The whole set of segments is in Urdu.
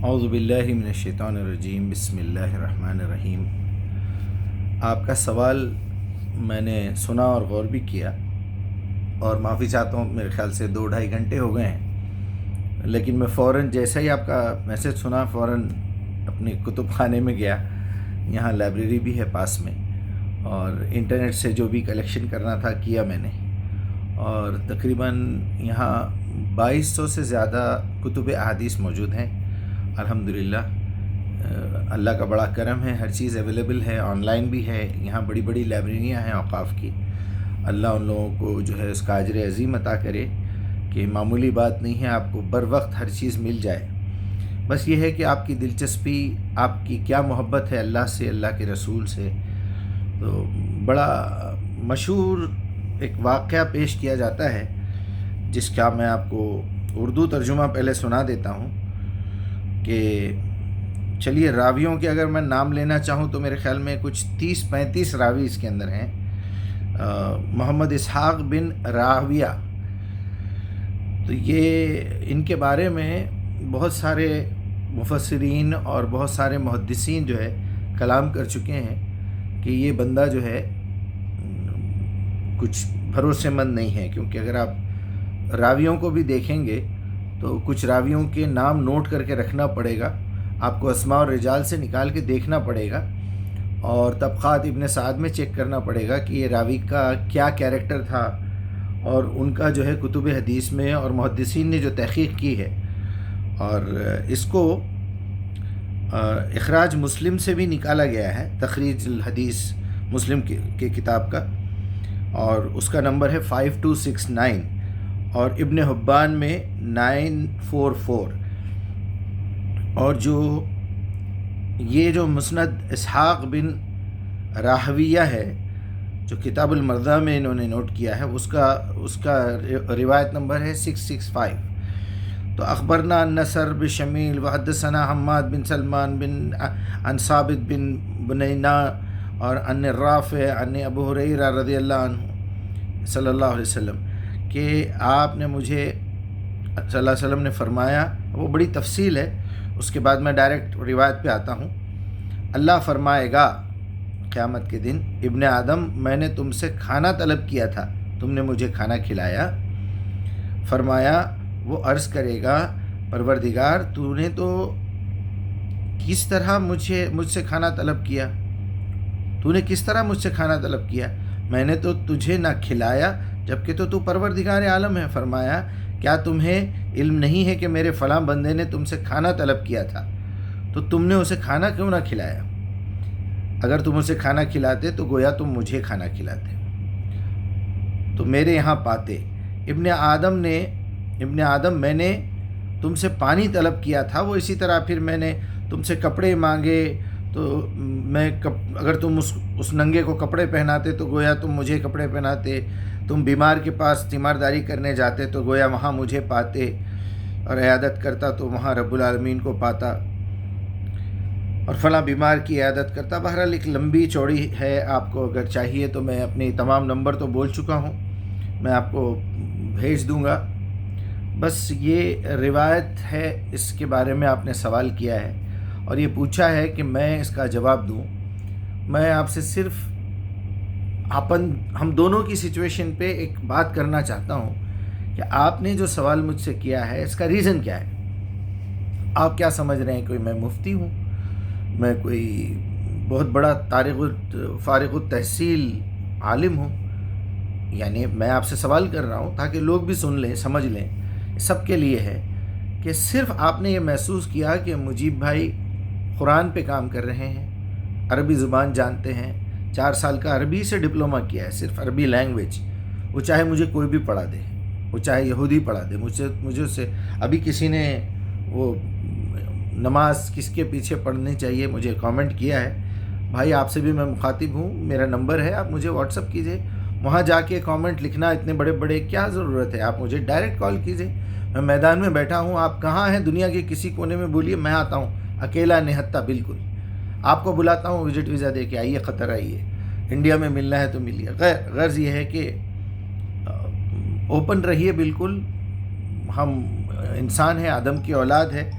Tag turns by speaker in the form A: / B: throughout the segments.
A: اعوذ باللہ من الشیطان الرجیم، بسم اللہ الرحمن الرحیم۔ آپ کا سوال میں نے سنا اور غور بھی کیا، اور معافی چاہتا ہوں، میرے خیال سے 2-2.5 گھنٹے ہو گئے ہیں، لیکن میں فوراً جیسا ہی آپ کا میسج سنا فوراً اپنے کتب خانے میں گیا۔ یہاں لائبریری بھی ہے پاس میں، اور انٹرنیٹ سے جو بھی کلیکشن کرنا تھا کیا میں نے، اور تقریباً یہاں 2200 سے زیادہ کتب احادیث موجود ہیں الحمدللہ۔ اللہ کا بڑا کرم ہے، ہر چیز اویلیبل ہے، آن لائن بھی ہے، یہاں بڑی بڑی لائبریریاں ہیں اوقاف کی۔ اللہ ان لوگوں کو جو ہے اس کا اجر عظیم عطا کرے کہ معمولی بات نہیں ہے، آپ کو بر وقت ہر چیز مل جائے۔ بس یہ ہے کہ آپ کی دلچسپی، آپ کی کیا محبت ہے اللہ سے، اللہ کے رسول سے۔ تو بڑا مشہور ایک واقعہ پیش کیا جاتا ہے، جس کا میں آپ کو اردو ترجمہ پہلے سنا دیتا ہوں کہ چلیے راویوں کے اگر میں نام لینا چاہوں تو میرے خیال میں کچھ 30-35 راوی اس کے اندر ہیں۔ محمد اسحاق بن راہویہ، تو یہ ان کے بارے میں بہت سارے مفسرین اور بہت سارے محدثین جو ہے کلام کر چکے ہیں کہ یہ بندہ جو ہے کچھ بھروسے مند نہیں ہے، کیونکہ اگر آپ راویوں کو بھی دیکھیں گے تو کچھ راویوں کے نام نوٹ کر کے رکھنا پڑے گا، آپ کو اسماء اور رجال سے نکال کے دیکھنا پڑے گا، اور طبقات ابن سعد میں چیک کرنا پڑے گا کہ یہ راوی کا کیا کیریکٹر تھا، اور ان کا جو ہے کتب حدیث میں اور محدثین نے جو تحقیق کی ہے۔ اور اس کو اخراج مسلم سے بھی نکالا گیا ہے، تخریج الحدیث مسلم کے کتاب کا، اور اس کا نمبر ہے 5269، اور ابن حبان میں 944۔ اور یہ جو مسند اسحاق بن راہویہ ہے، جو کتاب المرضی میں انہوں نے نوٹ کیا ہے، اس کا روایت نمبر ہے 665۔ تو اخبرنا النصر بشمیل وحدثنا حماد بن سلمان بن عن ثابت بن بنینا اور عن رافع عن ابو ہریرہ رضی اللہ عنہ صلی اللہ علیہ وسلم، کہ آپ نے مجھے صلی اللہ علیہ وسلم نے فرمایا، وہ بڑی تفصیل ہے، اس کے بعد میں ڈائریکٹ روایت پہ آتا ہوں۔ اللہ فرمائے گا قیامت کے دن، ابن آدم میں نے تم سے کھانا طلب کیا تھا، تم نے مجھے کھانا کھلایا۔ فرمایا، وہ عرض کرے گا، پروردگار تو نے تو کس طرح مجھ سے کھانا طلب کیا؟ تو نے کس طرح مجھ سے کھانا طلب کیا؟ میں نے تو تجھے نہ کھلایا جبکہ تو پروردگار عالم ہے۔ فرمایا، کیا تمہیں علم نہیں ہے کہ میرے فلاں بندے نے تم سے کھانا طلب کیا تھا، تو تم نے اسے کھانا کیوں نہ کھلایا؟ اگر تم اسے کھانا کھلاتے تو گویا تم مجھے کھانا کھلاتے، تو میرے یہاں پاتے۔ ابن آدم میں نے تم سے پانی طلب کیا تھا، وہ اسی طرح پھر میں نے تم سے کپڑے مانگے، تو اگر تم اس ننگے کو کپڑے پہناتے تو گویا تم مجھے کپڑے پہناتے، تم بیمار کے پاس تیمارداری کرنے جاتے تو گویا وہاں مجھے پاتے، اور عیادت کرتا تو وہاں رب العالمین کو پاتا، اور فلاں بیمار کی عیادت کرتا۔ بہرحال ایک لمبی چوڑی ہے، آپ کو اگر چاہیے تو میں اپنی تمام نمبر تو بول چکا ہوں، میں آپ کو بھیج دوں گا۔ بس یہ روایت ہے، اس کے بارے میں آپ نے سوال کیا ہے اور یہ پوچھا ہے کہ میں اس کا جواب دوں۔ میں آپ سے صرف ہم دونوں کی سچویشن پہ ایک بات کرنا چاہتا ہوں کہ آپ نے جو سوال مجھ سے کیا ہے اس کا ریزن کیا ہے؟ آپ کیا سمجھ رہے ہیں؟ کوئی میں مفتی ہوں؟ میں کوئی بہت بڑا فارغ التحصیل عالم ہوں؟ یعنی میں آپ سے سوال کر رہا ہوں تاکہ لوگ بھی سن لیں، سمجھ لیں، سب کے لیے ہے کہ صرف آپ نے یہ محسوس کیا کہ مجیب بھائی قرآن پہ کام کر رہے ہیں، عربی زبان جانتے ہیں، 4 سال کا عربی سے ڈپلومہ کیا ہے، صرف عربی لینگویج، وہ چاہے مجھے کوئی بھی پڑھا دے، وہ چاہے یہودی پڑھا دے، مجھے اس سے ابھی کسی نے وہ نماز کس کے پیچھے پڑھنی چاہیے مجھے کامنٹ کیا ہے، بھائی آپ سے بھی میں مخاطب ہوں، میرا نمبر ہے، آپ مجھے واٹس اپ کیجئے، وہاں جا کے کامنٹ لکھنا اتنے بڑے بڑے کیا ضرورت ہے؟ آپ مجھے ڈائریکٹ کال کیجئے، میں میدان میں بیٹھا ہوں، آپ کہاں ہیں دنیا کے کسی کونے میں بولیے، میں آتا ہوں، اکیلا نہتہ بالکل، آپ کو بلاتا ہوں، وزٹ ویزا دے کے آئیے، قطر آئیے، انڈیا میں ملنا ہے تو ملیے۔ غرض یہ ہے کہ اوپن رہیے بالکل، ہم انسان ہیں، آدم کی اولاد ہے،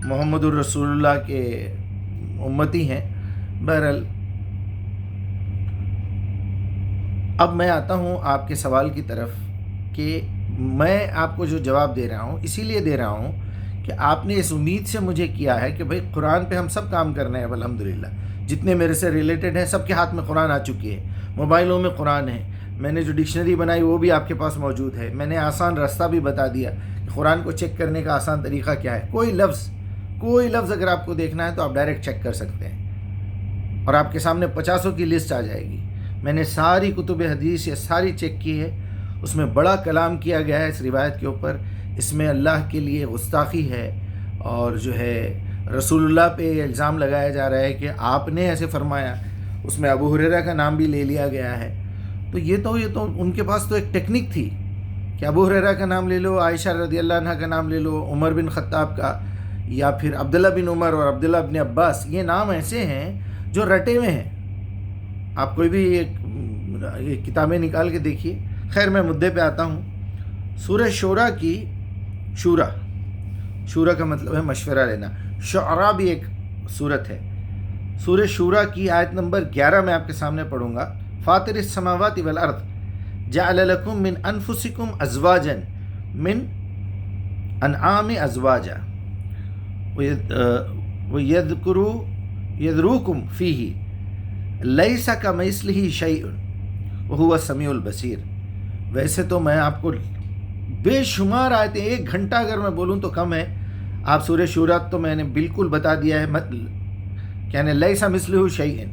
A: محمد الرسول اللہ کے امتی ہیں. بہرحال اب میں آتا ہوں آپ کے سوال کی طرف کہ میں آپ کو جو جواب دے رہا ہوں اسی لیے دے رہا ہوں کہ آپ نے اس امید سے مجھے کیا ہے کہ بھئی قرآن پہ ہم سب کام کر رہے ہیں. الحمدللہ جتنے میرے سے ریلیٹڈ ہیں سب کے ہاتھ میں قرآن آ چکی ہے, موبائلوں میں قرآن ہے. میں نے جو ڈکشنری بنائی وہ بھی آپ کے پاس موجود ہے. میں نے آسان راستہ بھی بتا دیا کہ قرآن کو چیک کرنے کا آسان طریقہ کیا ہے. کوئی لفظ اگر آپ کو دیکھنا ہے تو آپ ڈائریکٹ چیک کر سکتے ہیں اور آپ کے سامنے 50 کی لسٹ آ جائے گی. میں نے ساری کتب حدیث یہ ساری چیک کی ہے. اس میں بڑا کلام کیا گیا ہے اس روایت کے اوپر. اس میں اللہ کے لیے گستاخی ہے اور جو ہے رسول اللہ پہ الزام لگایا جا رہا ہے کہ آپ نے ایسے فرمایا. اس میں ابو ہریرہ کا نام بھی لے لیا گیا ہے. تو یہ تو ان کے پاس تو ایک ٹیکنیک تھی کہ ابو ہریرہ کا نام لے لو, عائشہ رضی اللہ عنہ کا نام لے لو, عمر بن خطاب کا, یا پھر عبداللہ بن عمر اور عبداللہ بن عباس. یہ نام ایسے ہیں جو رٹے ہوئے ہیں. آپ کوئی بھی ایک کتابیں نکال کے دیکھیے. خیر میں مدعے پہ آتا ہوں. سورہ شورا کی, شورا کا مطلب ہے مشورہ لینا. شعراء بھی ایک صورت ہے. سورہ شورا کی آیت نمبر 11 میں آپ کے سامنے پڑھوں گا. فاطر السماوات والارض جعل لکم من انفسکم ازواجا من انعام ازواجا یذروکم فیہ لیس کمثلہ شیء وہو السمیع البصیر. ویسے تو میں آپ کو بے شمار آیتیں, 1 گھنٹہ اگر میں بولوں تو کم ہے. آپ سورہ شورا تو میں نے بالکل بتا دیا ہے, کہنے لیس مثلہ شیء.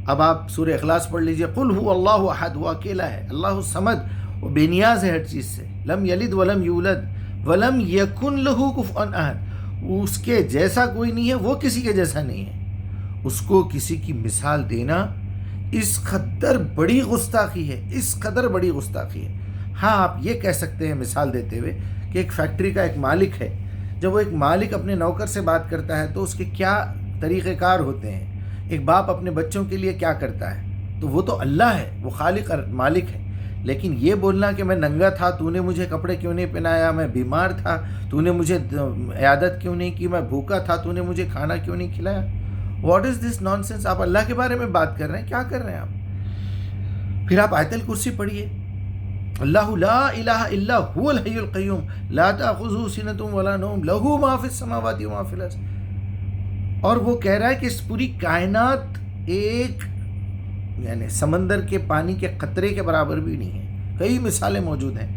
A: اب آپ سورہ اخلاص پڑھ لیجئے. قل هو اللہ احد, وہ اکیلا ہے. اللہ الصمد, وہ بے نیاز ہے ہر چیز سے. لم یلد ولم یولد ولم یکن لہ کفوا احد, اس کے جیسا کوئی نہیں ہے, وہ کسی کے جیسا نہیں ہے. اس کو کسی کی مثال دینا اس قدر بڑی گستاخی ہے, اس قدر بڑی گستاخی ہے. ہاں آپ یہ کہہ سکتے ہیں مثال دیتے ہوئے کہ ایک فیکٹری کا ایک مالک ہے. جب وہ ایک مالک اپنے نوکر سے بات کرتا ہے تو اس کے کیا طریقہ کار ہوتے ہیں. ایک باپ اپنے بچوں کے لیے کیا کرتا ہے. تو وہ تو اللہ ہے, وہ خالق اور مالک ہے. لیکن یہ بولنا کہ میں ننگا تھا تو نے مجھے کپڑے کیوں نہیں پہنایا, میں بیمار تھا تو نے مجھے عیادت کیوں نہیں کی, میں بھوکا تھا تو نے مجھے کھانا کیوں نہیں کھلایا. What is this naan sense. آپ اللہ کے بارے میں بات کر رہے ہیں, کیا کر رہے ہیں آپ. پھر آپ آیت الکرسی پڑھیے. اللہ لا الہ الا هو الحی القیوم لا تأخذہ سنۃ ولا نوم لہ ما فی السماوات وما فی الارض. اور وہ کہہ رہا ہے کہ اس پوری کائنات ایک یعنی سمندر کے پانی کے قطرے کے برابر بھی نہیں ہے. کئی مثالیں موجود ہیں.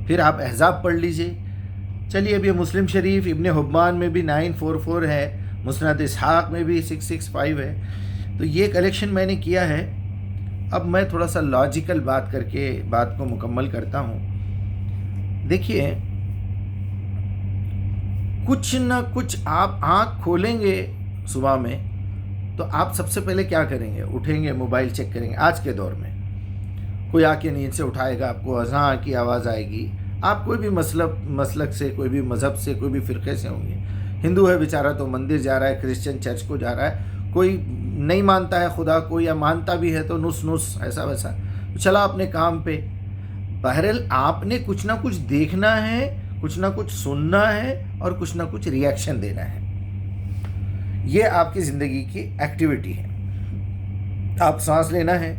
A: پھر آپ احزاب پڑھ لیجئے. چلیے اب یہ مسلم شریف ابن حبان میں بھی 944 ہے, مسند اسحاق میں بھی 665 ہے. تو یہ کلیکشن میں نے کیا ہے. اب میں تھوڑا سا لاجیکل بات کر کے بات کو مکمل کرتا ہوں. دیکھیے, کچھ نہ کچھ آپ آنکھ کھولیں گے صبح میں تو آپ سب سے پہلے کیا کریں گے, اٹھیں گے, موبائل چیک کریں گے. آج کے دور میں کوئی آ کے نیند سے اٹھائے گا, آپ کو اذان کی آواز آئے گی. آپ کوئی بھی مسلک سے, کوئی بھی مذہب سے, کوئی بھی فرقے سے ہوں گے. ہندو ہے بیچارہ تو مندر جا رہا ہے, کرسچن چرچ کو جا رہا ہے, کوئی نہیں مانتا ہے خدا کو یا مانتا بھی ہے تو نس ایسا ویسا چلا اپنے کام پہ. بہرحال آپ نے کچھ نہ کچھ دیکھنا ہے, کچھ نہ کچھ سننا ہے اور کچھ نہ کچھ ریئیکشن دینا ہے. یہ آپ کی زندگی کی ایکٹیویٹی ہے. آپ سانس لینا ہے,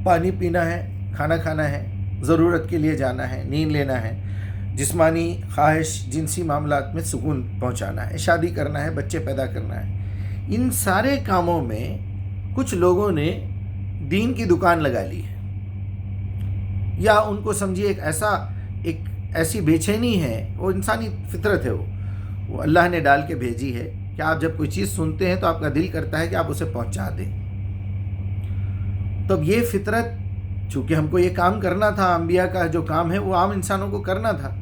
A: پانی پینا ہے, کھانا کھانا ہے, ضرورت کے لیے جانا ہے, نیند لینا ہے, جسمانی خواہش جنسی معاملات میں سکون پہنچانا ہے, شادی کرنا ہے, بچے پیدا کرنا ہے. ان سارے کاموں میں کچھ لوگوں نے دین کی دکان لگا لی ہے, یا ان کو سمجھیے ایک ایسی بے چینی ہے, وہ انسانی فطرت ہے, وہ اللہ نے ڈال کے بھیجی ہے کہ آپ جب کوئی چیز سنتے ہیں تو آپ کا دل کرتا ہے کہ آپ اسے پہنچا دیں. تو اب یہ فطرت, چونکہ ہم کو یہ کام کرنا تھا, انبیاء کا جو کام ہے وہ عام انسانوں کو کرنا تھا,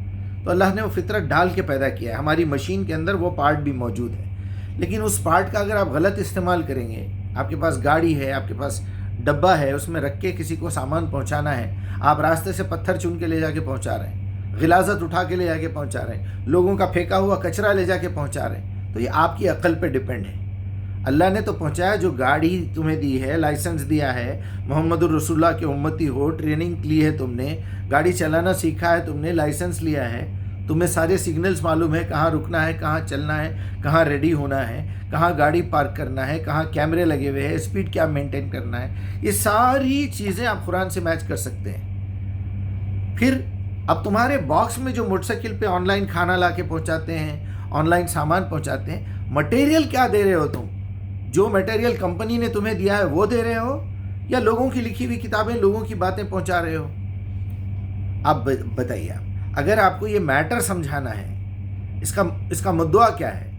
A: تو اللہ نے وہ فطرت ڈال کے پیدا کیا ہے. ہماری مشین کے اندر وہ پارٹ بھی موجود ہے. لیکن اس پارٹ کا اگر آپ غلط استعمال کریں گے, آپ کے پاس گاڑی ہے, آپ کے پاس ڈبہ ہے, اس میں رکھ کے کسی کو سامان پہنچانا ہے, آپ راستے سے پتھر چن کے لے جا کے پہنچا رہے ہیں, غلاظت اٹھا کے لے جا کے پہنچا رہے ہیں, لوگوں کا پھینکا ہوا کچرا لے جا کے پہنچا رہے ہیں, تو یہ آپ کی عقل پہ ڈیپینڈ ہے. اللہ نے تو پہنچایا, جو گاڑی تمہیں دی ہے, لائسنس دیا ہے, محمد الرسول اللہ کے امتی ہو, ٹریننگ لی ہے تم نے, گاڑی چلانا سیکھا ہے تم نے, لائسنس لیا ہے, تمہیں سارے سگنلز معلوم ہے، کہاں رکنا ہے، کہاں چلنا ہے، کہاں ریڈی ہونا ہے، کہاں گاڑی پارک کرنا ہے، کہاں کیمرے لگے ہوئے ہیں، اسپیڈ کیا مینٹین کرنا ہے، یہ ساری چیزیں آپ قرآن سے میچ کر سکتے ہیں۔ پھر اب تمہارے باکس میں جو موٹر سائیکل پہ آن لائن کھانا لا کے پہنچاتے ہیں، آن لائن سامان پہنچاتے ہیں، مٹیریل کیا دے رہے ہو تم؟ جو مٹیریل کمپنی نے تمہیں دیا ہے وہ دے رہے ہو، یا لوگوں کی لکھی ہوئی کتابیں، لوگوں کی باتیں پہنچا رہے ہو؟ اب بتائیے، اگر آپ کو یہ میٹر سمجھانا ہے، اس کا مدعا کیا ہے،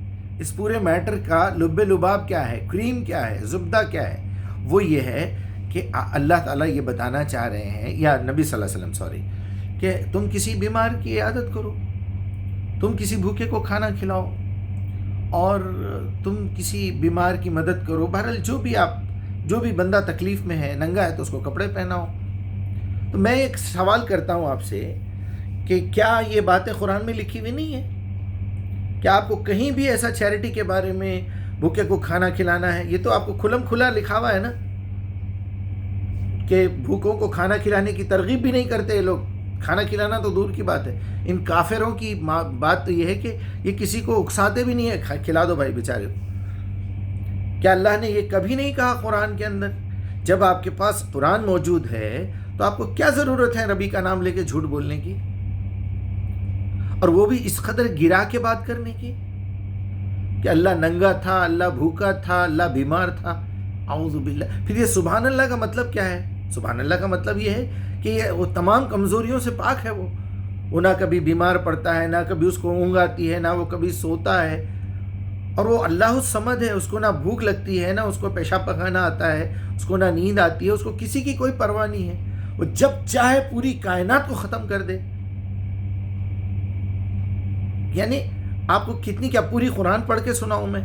A: اس پورے میٹر کا لب لباب کیا ہے، کریم کیا ہے، زبدہ کیا ہے، وہ یہ ہے کہ اللہ تعالیٰ یہ بتانا چاہ رہے ہیں، یا نبی صلی اللہ علیہ وسلم کہ تم کسی بیمار کی عیادت کرو، تم کسی بھوکے کو کھانا کھلاؤ، اور تم کسی بیمار کی مدد کرو، بہرحال جو بھی بندہ تکلیف میں ہے، ننگا ہے تو اس کو کپڑے پہناؤ۔ تو میں ایک سوال کرتا ہوں آپ سے کہ کیا یہ باتیں قرآن میں لکھی ہوئی نہیں ہیں؟ کیا آپ کو کہیں بھی ایسا چیریٹی کے بارے میں، بھوکے کو کھانا کھلانا ہے، یہ تو آپ کو کھلم کھلا لکھا ہوا ہے نا، کہ بھوکوں کو کھانا کھلانے کی ترغیب بھی نہیں کرتے یہ لوگ، کھانا کھلانا تو دور کی بات ہے۔ ان کافروں کی بات تو یہ ہے کہ یہ کسی کو اکساتے بھی نہیں ہے، کھلا دو بھائی بیچارے کو۔ کیا اللہ نے یہ کبھی نہیں کہا قرآن کے اندر؟ جب آپ کے پاس قرآن موجود ہے تو آپ کو کیا ضرورت ہے نبی کا نام لے کے جھوٹ بولنے کی، اور وہ بھی اس قدر گرا کے بات کرنے کی کہ اللہ ننگا تھا، اللہ بھوکا تھا، اللہ بیمار تھا؟ اعوذ باللہ۔ پھر یہ سبحان اللہ کا مطلب کیا ہے؟ سبحان اللہ کا مطلب یہ ہے کہ وہ تمام کمزوریوں سے پاک ہے، وہ نہ کبھی بیمار پڑتا ہے، نہ کبھی اس کو اونگ آتی ہے، نہ وہ کبھی سوتا ہے، اور وہ اللہ الصمد ہے، اس کو نہ بھوک لگتی ہے، نہ اس کو پیشاب پخانا آتا ہے، اس کو نہ نیند آتی ہے، اس کو کسی کی کوئی پرواہ نہیں ہے، وہ جب چاہے پوری کائنات کو ختم کر دے۔ یعنی آپ کو کتنی، کیا پوری قرآن پڑھ کے سناؤں میں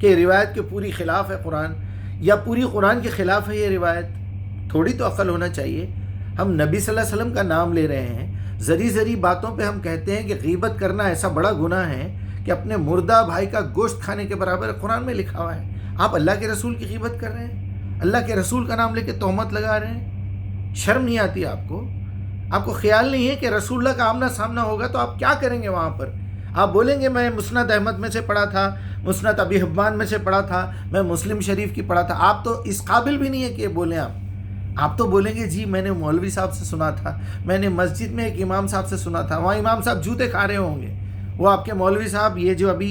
A: کہ روایت کے پوری خلاف ہے قرآن، یا پوری قرآن کے خلاف ہے یہ روایت؟ تھوڑی تو عقل ہونا چاہیے۔ ہم نبی صلی اللہ علیہ وسلم کا نام لے رہے ہیں، ذری باتوں پہ ہم کہتے ہیں کہ غیبت کرنا ایسا بڑا گناہ ہے کہ اپنے مردہ بھائی کا گوشت کھانے کے برابر قرآن میں لکھا ہوا ہے۔ آپ اللہ کے رسول کی غیبت کر رہے ہیں، اللہ کے رسول کا نام لے کے تہمت لگا رہے ہیں۔ شرم نہیں آتی آپ کو؟ آپ کو خیال نہیں ہے کہ رسول اللہ کا آمنا سامنا ہوگا تو آپ کیا کریں گے وہاں پر؟ آپ بولیں گے میں مسند احمد میں سے پڑھا تھا، مسند ابی حبان میں سے پڑھا تھا، میں مسلم شریف کی پڑھا تھا۔ آپ تو اس قابل بھی نہیں ہے کہ یہ بولیں۔ آپ تو بولیں گے جی میں نے مولوی صاحب سے سنا تھا، میں نے مسجد میں ایک امام صاحب سے سنا تھا، وہاں امام صاحب جوتے کھا رہے ہوں گے، وہ آپ کے مولوی صاحب، یہ جو ابھی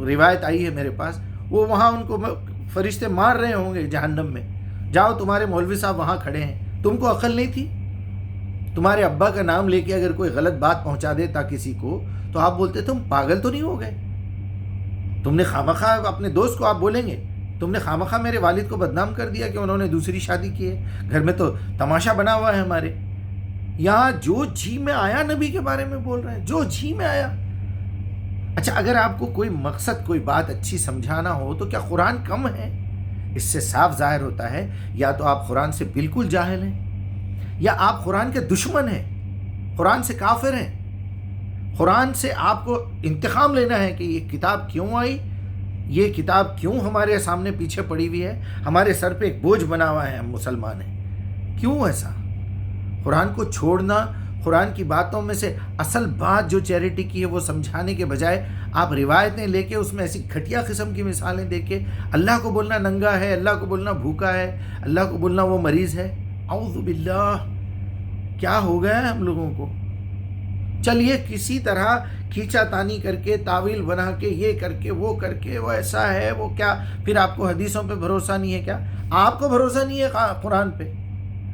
A: روایت آئی ہے میرے پاس، وہ وہاں ان کو فرشتے مار رہے ہوں گے جہنم میں۔ جاؤ، تمہارے مولوی صاحب وہاں کھڑے ہیں، تم کو عقل نہیں تھی؟ تمہارے ابا کا نام لے کے اگر کوئی غلط بات پہنچا دیتا کسی کو تو آپ بولتے تم پاگل تو نہیں ہو گئے؟ تم نے خامخواہ اپنے دوست کو آپ بولیں گے تم نے خامخواہ میرے والد کو بدنام کر دیا کہ انہوں نے دوسری شادی کی ہے، گھر میں تو تماشا بنا ہوا ہے ہمارے یہاں، جو جی میں آیا نبی کے بارے میں بول رہے ہیں، جو جی میں آیا۔ اچھا، اگر آپ کو کوئی مقصد، کوئی بات اچھی سمجھانا ہو تو کیا قرآن کم ہے؟ اس سے صاف ظاہر ہوتا ہے یا تو آپ قرآن سے بالکل جاہل ہیں، یا آپ قرآن کے دشمن ہیں، قرآن سے کافر ہیں۔ قرآن سے آپ کو انتقام لینا ہے کہ یہ کتاب کیوں آئی، یہ کتاب کیوں ہمارے سامنے پیچھے پڑی ہوئی ہے، ہمارے سر پہ ایک بوجھ بنا ہوا ہے، ہم مسلمان ہیں، کیوں ایسا؟ قرآن کو چھوڑنا، قرآن کی باتوں میں سے اصل بات جو چیریٹی کی ہے وہ سمجھانے کے بجائے آپ روایتیں لے کے اس میں ایسی گھٹیا قسم کی مثالیں دے کے اللہ کو بولنا ننگا ہے، اللہ کو بولنا بھوکا ہے، اللہ کو بولنا وہ مریض ہے۔ اعوذ باللہ، کیا ہو گیا ہے ہم لوگوں کو؟ چلیے کسی طرح کھینچا تانی کر کے، تعویل بنا کے، یہ کر کے، وہ کر کے، وہ ایسا ہے، وہ کیا، پھر آپ کو حدیثوں پہ بھروسہ نہیں ہے کیا؟ آپ کو بھروسہ نہیں ہے قرآن پہ؟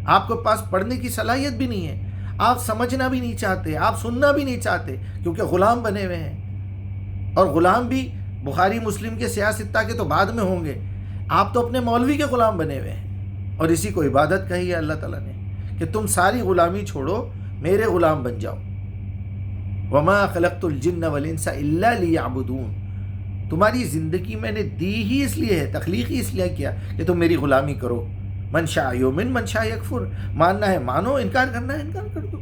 A: آپ کے پاس پڑھنے کی صلاحیت بھی نہیں ہے، آپ سمجھنا بھی نہیں چاہتے، آپ سننا بھی نہیں چاہتے، کیونکہ غلام بنے ہوئے ہیں، اور غلام بھی بخاری مسلم کے سیاستہ کے تو بعد میں ہوں گے، آپ تو اپنے مولوی کے غلام بنے ہوئے ہیں، اور اسی کو عبادت کہی ہے اللہ تعالیٰ نے کہ تم ساری غلامی چھوڑو، میرے غلام بن جاؤ۔ وَمَا خَلَقْتُ الْجِنَّ وَالْإِنسَ إِلَّا لِيَعْبُدُونَ، تمہاری زندگی میں نے دی ہی اس لیے ہے، تخلیق ہی اس لیے کیا کہ تم میری غلامی کرو۔ من شاء یؤمن من شاء یکفر، ماننا ہے مانو، انکار کرنا ہے انکار کر دو،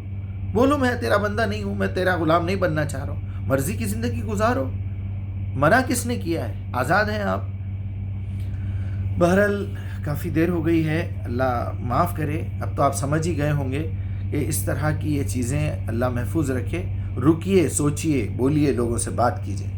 A: بولو میں تیرا بندہ نہیں ہوں، میں تیرا غلام نہیں بننا چاہ رہا ہوں، مرضی کی زندگی گزارو، منع کس نے کیا ہے؟ آزاد ہیں آپ۔ بہرحال کافی دیر ہو گئی ہے، اللہ معاف کرے، اب تو آپ سمجھ ہی گئے ہوں گے کہ اس طرح کی یہ چیزیں اللہ محفوظ رکھے، رکیے، سوچیے، بولیے، لوگوں سے بات کیجیے۔